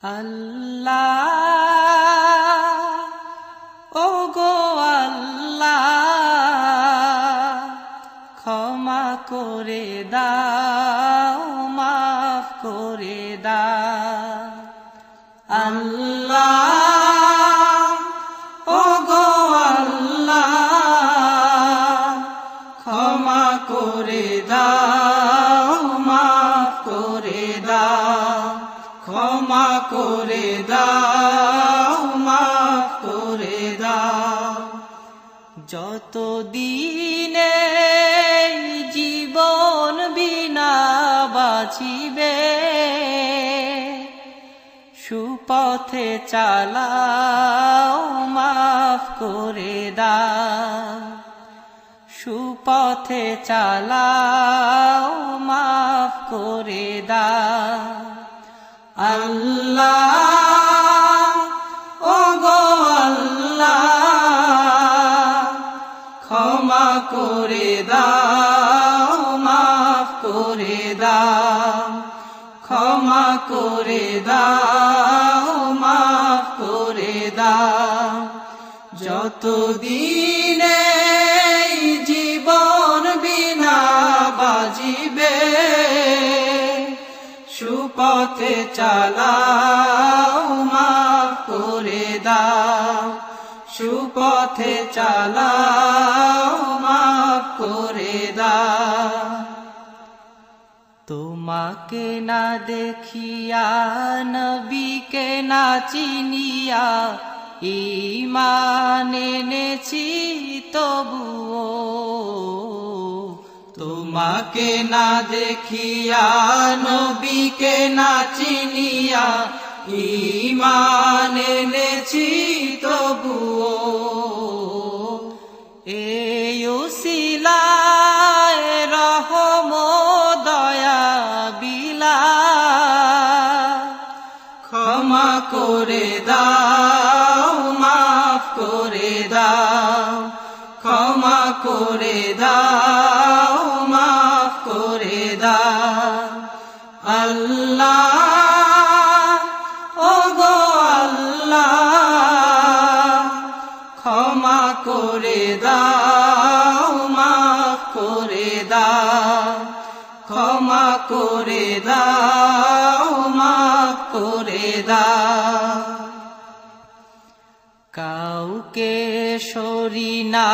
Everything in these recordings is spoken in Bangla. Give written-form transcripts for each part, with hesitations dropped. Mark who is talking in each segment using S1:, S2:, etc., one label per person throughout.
S1: আল্লাহ ও গো আল্লাহ ক্ষমা করে দাও মাফ করে দাও আল্লাহ ও গো আল্লাহ ক্ষমা করে দাও মাফ করে দাও ক্ষমা করে দাও মাফ করে দাও যতদিনে জীবন বিনা বাঁচিবে সুপথে চালাও মাফ করে দাও সুপথে চালাও মাফ করে দাও আল্লাহ ও গো আল্লাহ ক্ষমা করে দাও মাফ করে দাও ক্ষমা করে দাও মাফ করে দাও যতদিনে জীবন বিনা বাজিবে সুপথে চালাও মাফ করে দাও সুপথে চালাও মাফ করে দাও তোমাকে না দেখিয়া নবীকে না চিনিয়া ঈমান এনেছি তবুও তোমাকে না দেখিয়া নবীকে না চিনিয়া ঈমান এনেছি তবুও এই উসিলায় রহম দয়া বিলা ক্ষমা করে দাও মাফ করে দাও ক্ষমা করে দাও মাফ করে দাও আল্লাহ ও গো আল্লাহ ক্ষমা করে দাও মাফ করে দাও ক্ষমা করে দাও মাফ করে দাও কাউকে সরি না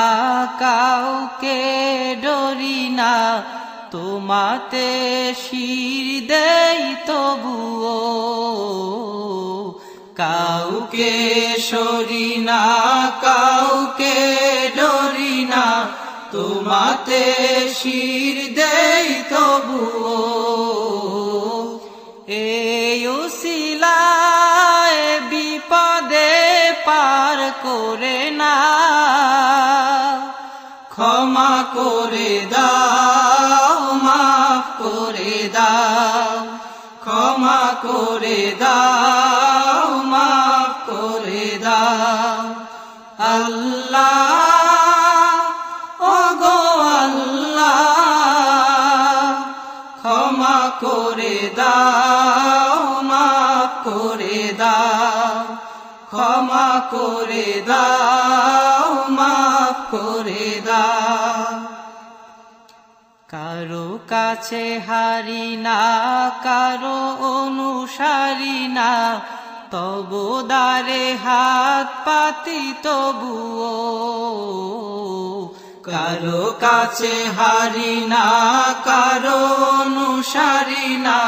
S1: কাউকে ডরি না তোমাতে শির দেই তবুও কাউকে সরি না কাউকে ডরি না তোমাতে শির দেই তবুও এই উসিলায় বিপদে পার করে না ক্ষমা করে দাও মাফ করে দাও ক্ষমা করে দাও মাফ করে দাও আল্লাহ ও গো আল্লাহ ক্ষমা করে দাও মাফ করে দাও ক্ষমা করে দাও মাফ করে দাও কারো কাছে হারি না কারো অনুসারী না তবু দ্বারে হাত পাতি তবুও কারো কাছে হারি না কারো অনুসারী না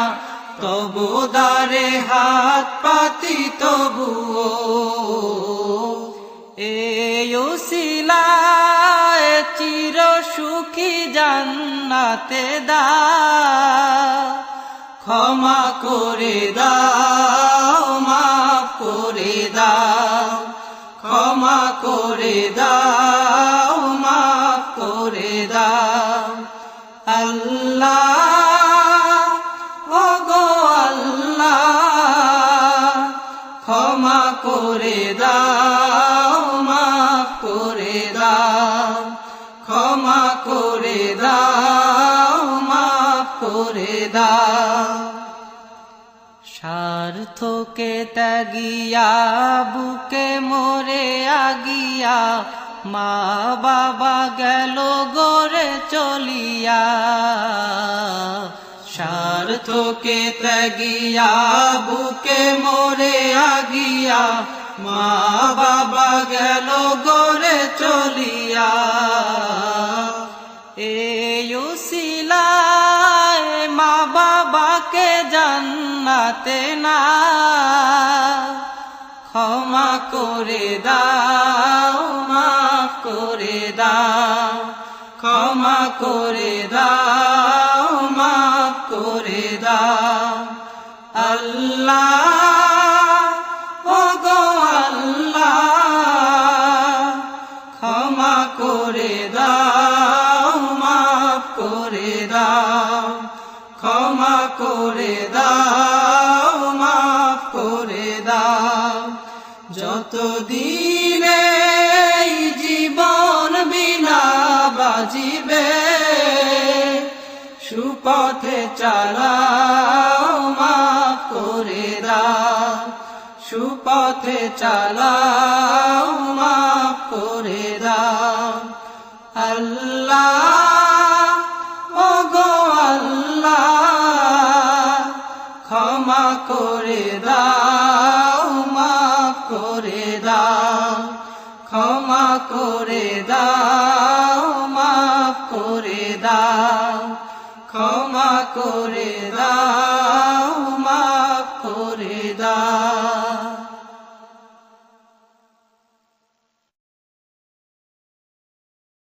S1: তবু দ্বারে হাত পাতি তবুও এই উসিলায় চির সুখী জান্নাতে দাও ক্ষমা করে দাও মাফ করে দাও ক্ষমা করে দাও মাফ করে দাও আল্লাহ ও গো আল্লাহ ক্ষমা করে দাও মাফ করে দাও ক্ষমা করে দাও মাফ করে দাও স্বার্থকে ত্যাগিয়া বুকে মোরে আগিয়া মা বাবা গেল গড়ে চলিয়া। স্বার্থকে ত্যাগিয়া বুকে মোরে আগিয়া মা বাবা গেল গড়ে চলিয়া। এই উসিলায় মা বাবাকে জান্নাতে না ক্ষমা করে দাও, মাফ করে দাও, ক্ষমা করে দাও, মাফ করে দাও। আল্লাহ ওগো আল্লাহ ক্ষমা করে দাও, মাফ করে দাও, ক্ষমা করে দাও, মাফ করে দাও। যতদিনে এই জীবন বিনা বাজিবে সুপথে চালাও, মাফ করে দাও, সুপথে চালাও, মাফ করে দাও। আল্লাহ ওগো আল্লাহ ক্ষমা করে দাও, মাফ করে দাও, ক্ষমা করে দাও, মাফ করে দাও, ক্ষমা করে দাও।